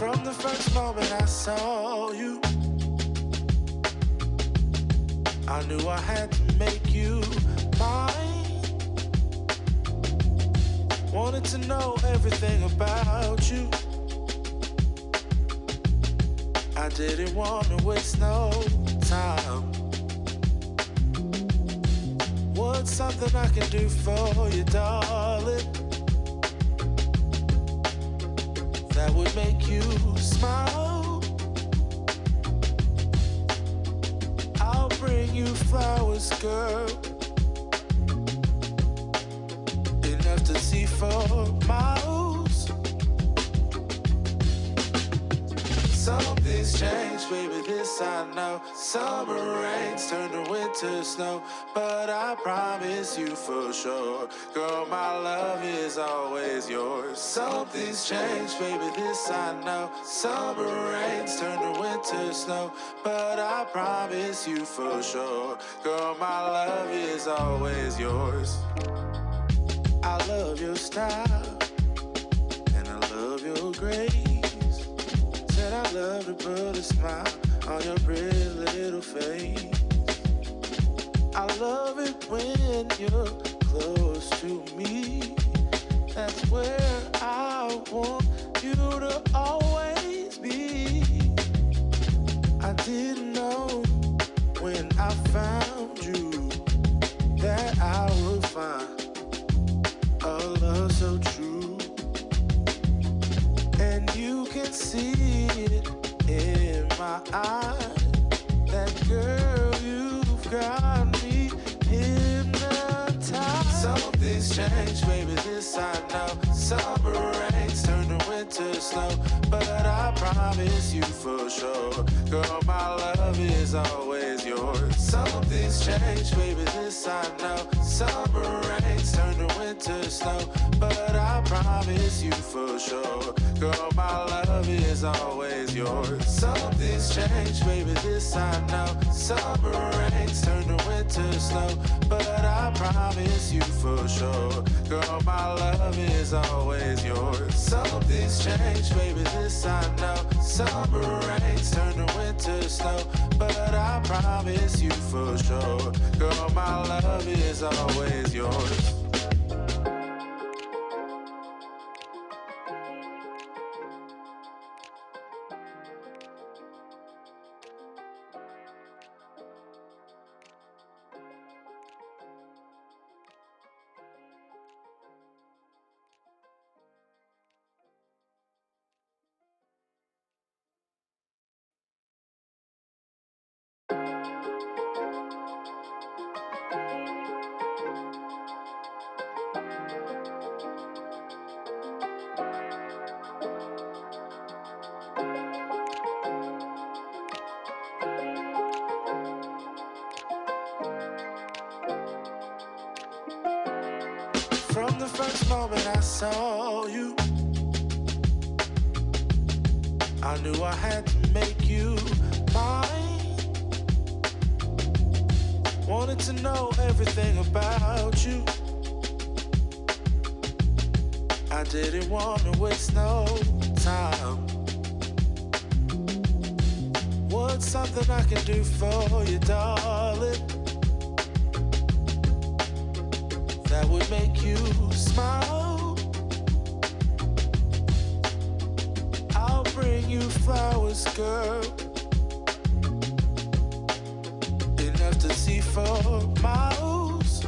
From the first moment I saw you, I knew I had to make you mine. Wanted to know everything about you. I didn't want to waste no time. What's something I can do for you, darling, that would make you smile? I'll bring you flowers, girl, enough to see for miles. Something's changed, baby, this I know. Summer rains turn to winter snow, but I promise you for sure, girl, my love is always yours. Something's changed, baby, this I know. Summer rains turn to winter snow, but I promise you for sure, girl, my love is always yours. I love your style, and I love your grace. Said I love to put a smile on your pretty little face. I love it when you're close to me. That's where I want you to always be. I didn't know when I found you that I would find a love so true. And you can see it in my eyes. That girl, you've got me hypnotized. Something's changed, baby, this I know. Summer rains turn to winter snow, but I promise you for sure, girl, my love is always yours. Something's changed, baby, this I know. Summer rains turn to winter snow, but I promise you for sure, girl, my love is always yours. Something's changed, baby, this I know. Summer rains turn to winter snow, but I promise you for sure, girl, my love is always yours. Something's changed, baby, this I know. Summer rains turn to winter snow, but I promise you for sure, girl, my love is always yours. From the first moment I saw you, I knew I had to make you mine. Wanted to know everything about you. I didn't want to waste no time. What's something I can do for you, darling, that would make you smile? I'll bring you flowers, girl, enough to see for miles.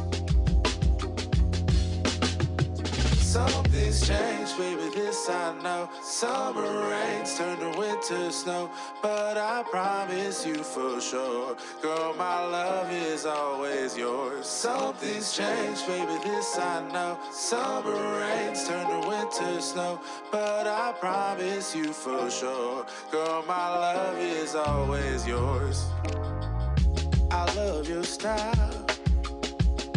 Something's changed, baby, this I know. Summer rains turn to winter snow, but I promise you for sure, girl, my love is always yours. Something's changed, baby, this I know. Summer rains turn to winter snow, but I promise you for sure, girl, my love is always yours. I love your style,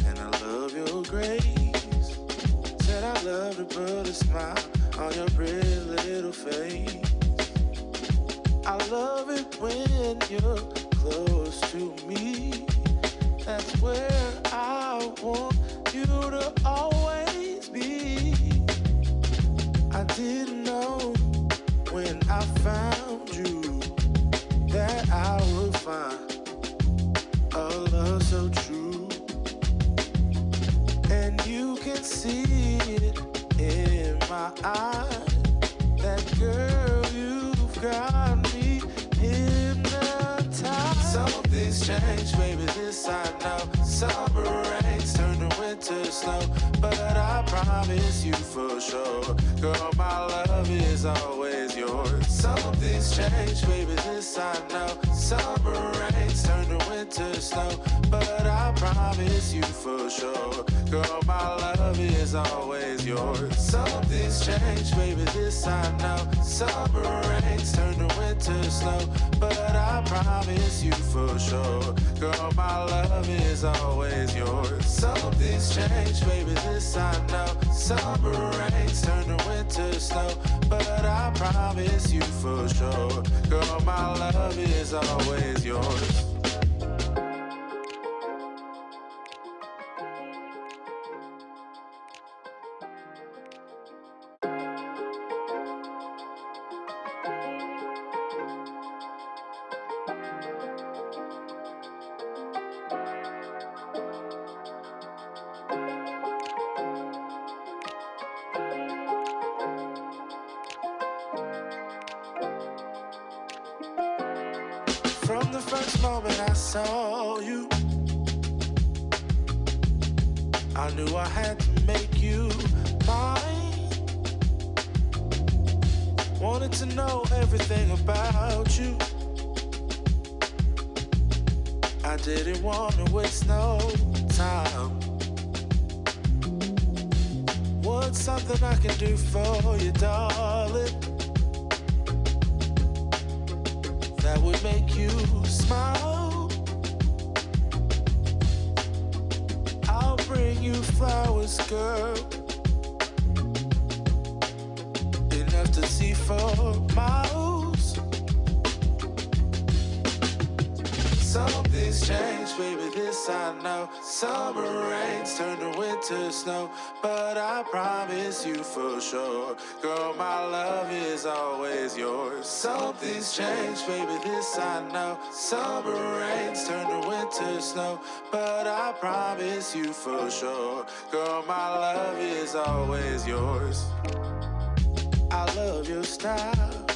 and I love your grace. Said I love to put a smile on your pretty little face. I love it when you're close to me. That's where I want you to always be. I didn't know when I found you, that I would find a love so true. And you can see it in my eyes. That girl, you've got me hypnotized. Some things change, baby, this I know. Summer rains turn to winter snow, but I promise you for sure, girl, my love is always yours. Some things change, baby, this I know. Summer rains turn to winter snow, but I promise you for sure, girl, my love is always yours. Some things change, baby, this I know. Summer rains turn to winter snow, but I promise you for sure, girl, my love is always yours. Some things change, baby, this I know. Summer rains turn to winter snow, but I promise you for sure, girl, my love is always yours. From the first moment I saw you, I knew I had to make you mine. Wanted to know everything about you. I didn't want to waste no time. What's something I can do for you, darling, that would make you smile? I'll bring you flowers, girl, enough to see for miles. Some things change, baby, this I know. Summer rains turn to winter snow, but I promise you for sure, girl, my love is always yours. Some things change, baby, this I know. Summer rains turn to winter snow, but I promise you for sure, girl, my love is always yours. I love your style,